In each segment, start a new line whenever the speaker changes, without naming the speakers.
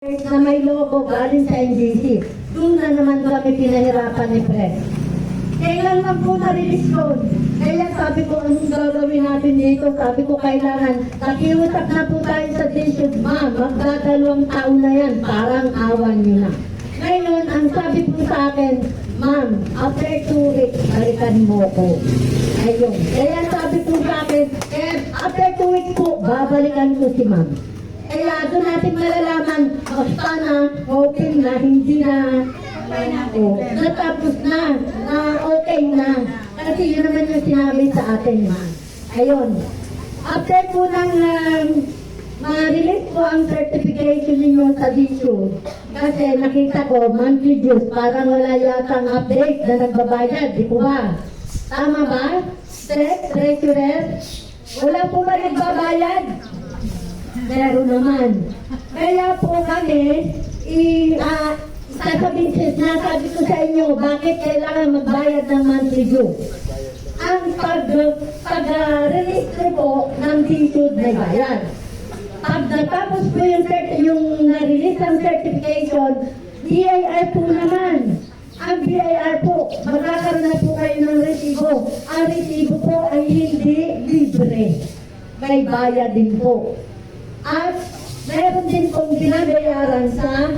Na may logo galing sa NGC. Doon na naman kami pinahirapan ni Fred. Kailan lang po na-release yun? Kaya sabi ko, anong gagawin natin dito? Sabi ko, kailangan. Nakiusap na po tayo sa district, ma'am, magdadalawang taon na yan, parang awan nyo na. Ngayon, ang sabi po sa akin, ma'am, after 2 weeks, balikan mo ko. Ayun. Kaya sabi po sa akin, after 2 weeks po, babalikan ko si ma'am. Kaya doon natin malalaman, sana open na, hindi na, natapos na okay na. Kasi yun naman yung sinabi sa atin, ma. Ayun. After po nang ma-release po ang certification ninyo sa DSUD, kasi nakita ko, monthly dues, parang wala yatang update na nagbabayad, di po ba? Tama ba? Sec, treasurer, wala po ba nagbabayad? Meron naman. Kaya po kami, sabi ko sa inyo, bakit kailangan magbayad ng monthly due? Ang pag-release po ng DSUD may bayad. Pag natapos po yung na-release ang certification, BIR po naman. Ang BIR po, magkakaroon na po kayo ng resibo. Ang resibo po ay hindi libre. May bayad din po. At meron din pong binabayaran sa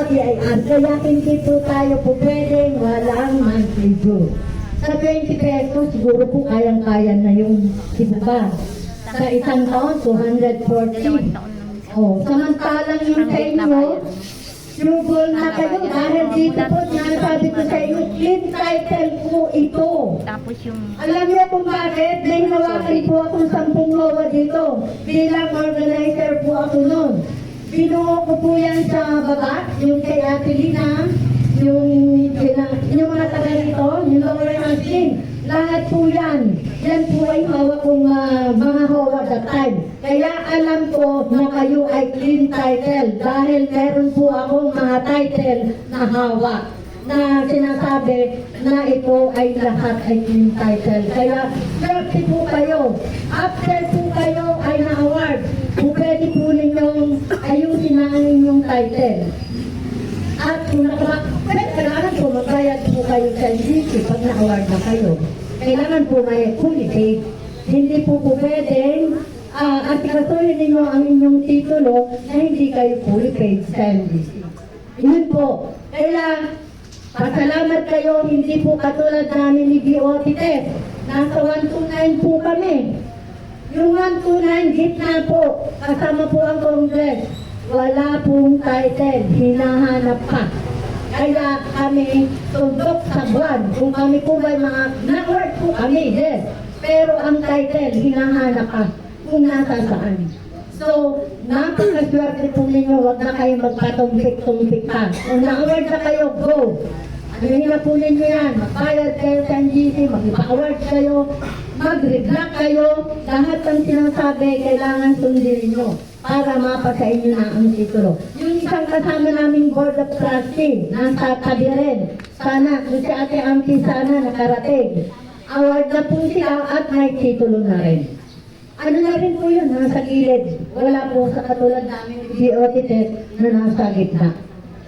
BIR. Kaya hindi po tayo po pwedeng walang monthly due. Sa 20 pesos, siguro po kayang-kaya na yung diba? Sa isang taon, 240. Samantalang yung sa inyo, double na kayo dahil dito po sinasabi ko sa inyo, clean title po ito.
Tapos yung...
Alam niyo kung bakit? May hawakan po akong 10 lowa dito. Bilang organizer po ako noon. Binuo ko po yan sa baba, yung kay Ate Lina, yung mga taga nito, yung lower machine. Lahat po yan. Yan po ay hawak kong mga hawa that time. Kaya alam ko na kayo ay clean title dahil meron po akong mga title na hawak na sinasabi na ito ay lahat ay clean title. Kaya swerte po kayo. After po kayo ay na-award, pwede po ninyong ayusin ang inyong title. At kung kailangan po magbayad po kayo sa NGC pag na-award na kayo. Kailangan po may fully paid. Hindi po pwedeng asikasuhin ninyo ang inyong titulo na hindi kayo fully paid sa NGC. Yun po. Kaya pasalamat kayo, hindi po katulad namin ni BOT Test. Nasa 129 po kami. Yung 129, gitna po. Kasama po ang Congress. Wala pong title. Hinahanap pa. Kaya kami tundok sa buwan. Kung kami po may mga na-work po kami, yes. Pero ang title, hinahanap pa kung nasa saan. So, napakaswerte po ninyo, huwag na kayo magpatumpik-tumpik pa. Kung na-award na kayo, go! Hingin na po ninyo yan, magbayad kayo sa NGC, mag-award kayo, mag-reblock kayo, lahat ng sinasabi, kailangan sundin ninyo para mapasa inyo na ang titulo. Yung isang kasama naming board of trustee, nasa tabi rin. Sana, kung si Ate Amki sana nakarating. Award na po sila at may titulo na rin. Ano na rin po yun, nasa gilid. Wala po sa katulad namin ni BOT Test na nasa gitna.